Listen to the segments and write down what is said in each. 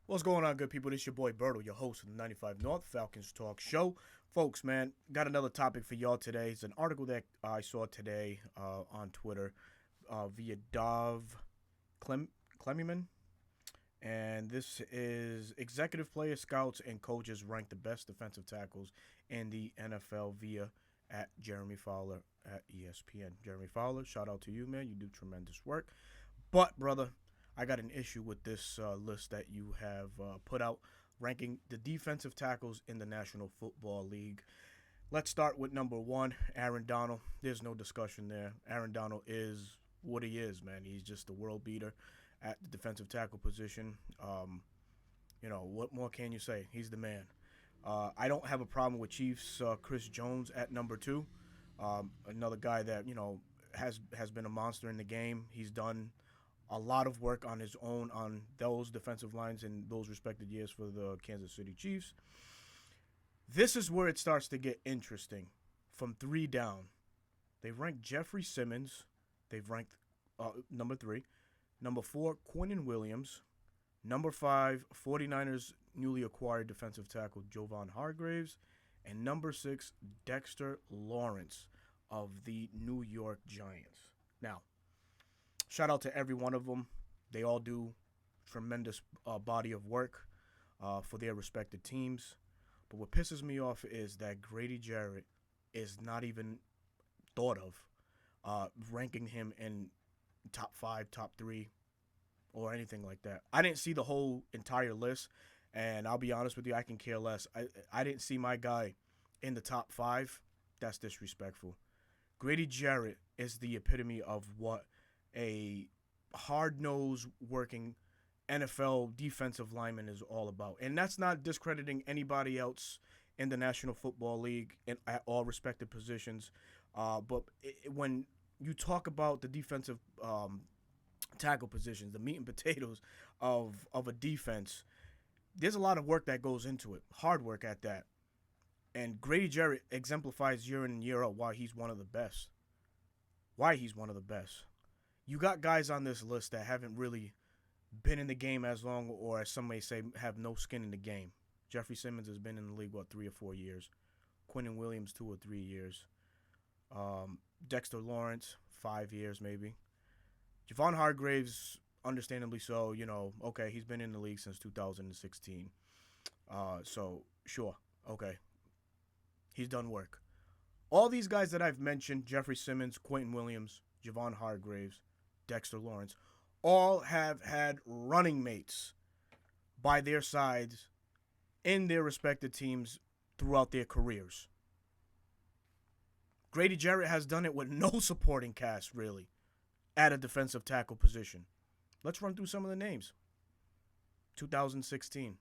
What's going on, good people? This is your boy Berto, your host of the 95 North Falcons Talk Show. Folks, man, got another topic for y'all today. It's an article that I saw today on Twitter via Dov Clemiman. And this is executive players, scouts, and coaches rank the best defensive tackles in the NFL via at Jeremy Fowler at ESPN. Jeremy Fowler, shout out to you, man. You do tremendous work. But, brother, I got an issue with this list that you have put out ranking the defensive tackles in the National Football League. Let's start with number one, Aaron Donald. There's no discussion there. Aaron Donald is what he is, man. He's just a world beater at the defensive tackle position. What more can you say? He's the man. I don't have a problem with Chiefs Chris Jones at number two. Another guy that, has been a monster in the game. He's done a lot of work on his own on those defensive lines in those respected years for the Kansas City Chiefs. This is where it starts to get interesting. From three down, they've ranked Jeffrey Simmons. They've ranked number three. Number four, Quinnen Williams. Number five, 49ers newly acquired defensive tackle Jovan Hargraves. And number six, Dexter Lawrence of the New York Giants. Now, shout out to every one of them. They all do tremendous body of work for their respected teams. But what pisses me off is that Grady Jarrett is not even thought of ranking him in top five, top three, or anything like that. I didn't see the whole entire list, and I'll be honest with you, I can care less. I didn't see my guy in the top five. That's disrespectful. Grady Jarrett is the epitome of what a hard-nosed working NFL defensive lineman is all about. And that's not discrediting anybody else in the National Football League at all respected positions. When you talk about the defensive tackle positions, the meat and potatoes of a defense, there's a lot of work that goes into it. Hard work at that. And Grady Jarrett exemplifies year in and year out why he's one of the best. You got guys on this list that haven't really been in the game as long, or as some may say, have no skin in the game. Jeffrey Simmons has been in the league, 3 or 4 years. Quinnen Williams, 2 or 3 years. Dexter Lawrence, 5 years maybe. Jovan Hargraves, understandably so, okay, he's been in the league since 2016. So, sure, okay. He's done work. All these guys that I've mentioned, Jeffrey Simmons, Quentin Williams, Jovan Hargraves, Dexter Lawrence, all have had running mates by their sides in their respective teams throughout their careers. Grady Jarrett has done it with no supporting cast, really, at a defensive tackle position. Let's run through some of the names. 2016,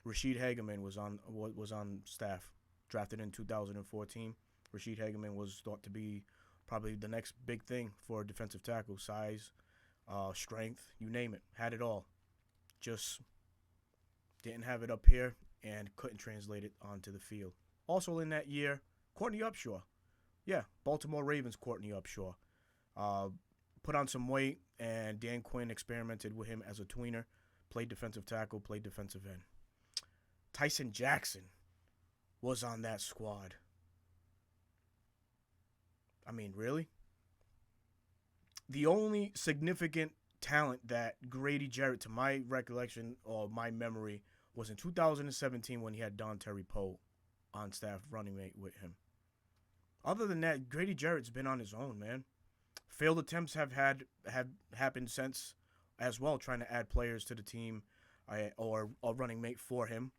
Rashid Hageman was on staff. Drafted in 2014, Rashid Hageman was thought to be probably the next big thing for a defensive tackle. Size, strength, you name it. Had it all. Just didn't have it up here and couldn't translate it onto the field. Also in that year, Courtney Upshaw. Yeah, Baltimore Ravens Courtney Upshaw. Put on some weight, and Dan Quinn experimented with him as a tweener. Played defensive tackle, played defensive end. Tyson Jackson was on that squad. I mean, really? The only significant talent that Grady Jarrett, to my recollection or my memory, was in 2017 when he had Don Terry Poe on staff running mate with him. Other than that, Grady Jarrett's been on his own, man. Failed attempts have happened since as well, trying to add players to the team or running mate for him.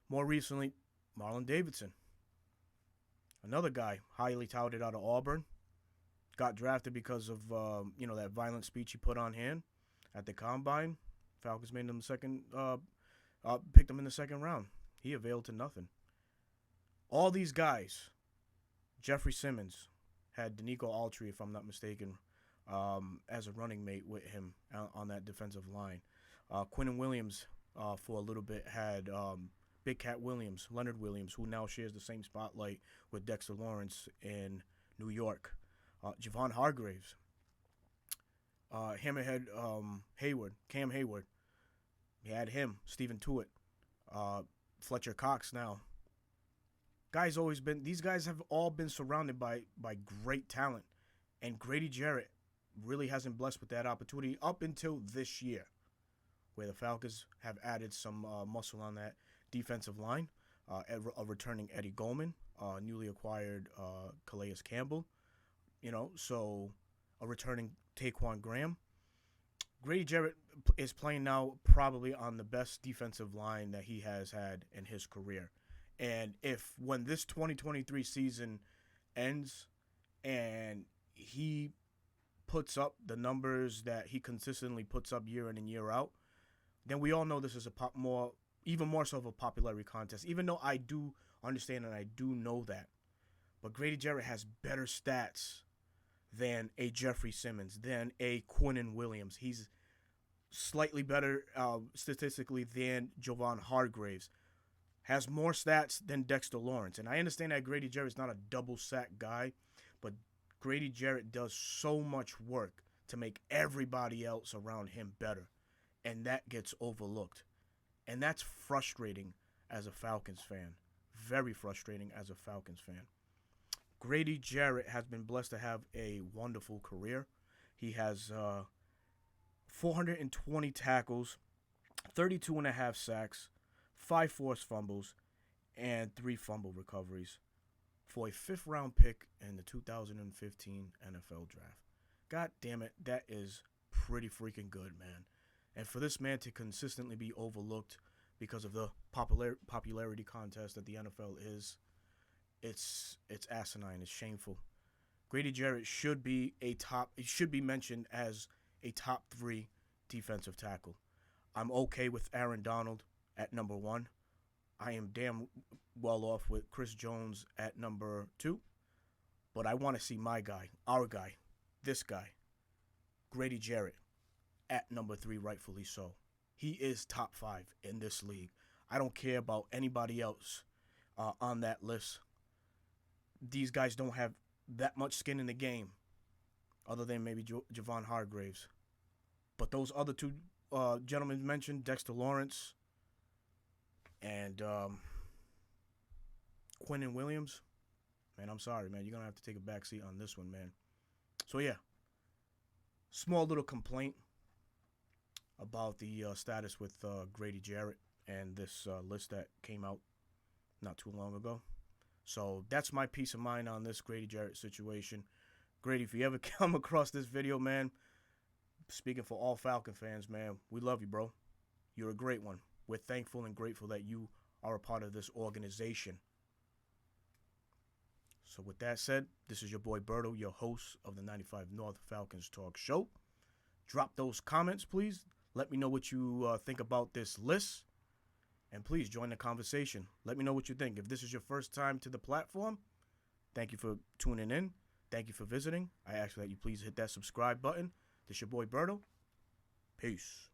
More recently, Marlon Davidson. Another guy, highly touted out of Auburn. Got drafted because of that violent speech he put on hand at the combine. Falcons made him picked him in the second round. He availed to nothing. All these guys, Jeffrey Simmons had Danico Autry, if I'm not mistaken, as a running mate with him on that defensive line. Quinnen Williams, for a little bit, had Big Cat Williams, Leonard Williams, who now shares the same spotlight with Dexter Lawrence in New York. Jovan Hargraves, Hammerhead Cam Hayward, He had him, Stephen Tuitt, Fletcher Cox now. These guys have all been surrounded by great talent. And Grady Jarrett really hasn't blessed with that opportunity up until this year, where the Falcons have added some muscle on that defensive line, a returning Eddie Goldman, newly acquired Calais Campbell, so a returning Taquan Graham. Grady Jarrett is playing now probably on the best defensive line that he has had in his career. And when this 2023 season ends and he puts up the numbers that he consistently puts up year in and year out, then we all know this is even more so of a popularity contest, even though I do understand and I do know that. But Grady Jarrett has better stats than a Jeffrey Simmons, than a Quinnen Williams. He's slightly better statistically than Javon Hargraves. Has more stats than Dexter Lawrence. And I understand that Grady Jarrett's not a double sack guy, but Grady Jarrett does so much work to make everybody else around him better. And that gets overlooked. And that's frustrating as a Falcons fan. Very frustrating as a Falcons fan. Grady Jarrett has been blessed to have a wonderful career. He has 420 tackles, 32.5 sacks, 5 forced fumbles, and 3 fumble recoveries for a 5th-round pick in the 2015 NFL Draft. God damn it, that is pretty freaking good, man. And for this man to consistently be overlooked because of the popularity contest that the NFL is, it's asinine. It's shameful. Grady Jarrett should be mentioned as a top 3 defensive tackle. I'm okay with Aaron Donald at number 1. I am damn well off with Chris Jones at number 2. But I want to see my guy, our guy, this guy, Grady Jarrett, at number 3, rightfully so. He is top 5 in this league. I don't care about anybody else on that list. These guys don't have that much skin in the game, other than maybe Javon Hargraves. But those other 2 gentlemen mentioned, Dexter Lawrence and Quinnen Williams, man, I'm sorry, man. You're going to have to take a back seat on this one, man. So, yeah, small little complaint about the status with Grady Jarrett and this list that came out not too long ago. So that's my peace of mind on this Grady Jarrett situation. Grady, if you ever come across this video, man, speaking for all Falcon fans, man, we love you, bro. You're a great one. We're thankful and grateful that you are a part of this organization. So with that said, this is your boy Berto, your host of the 95 North Falcons Talk Show. Drop those comments, please. Let me know what you think about this list. And please join the conversation. Let me know what you think. If this is your first time to the platform, thank you for tuning in. Thank you for visiting. I ask that you please hit that subscribe button. This is your boy Berto. Peace.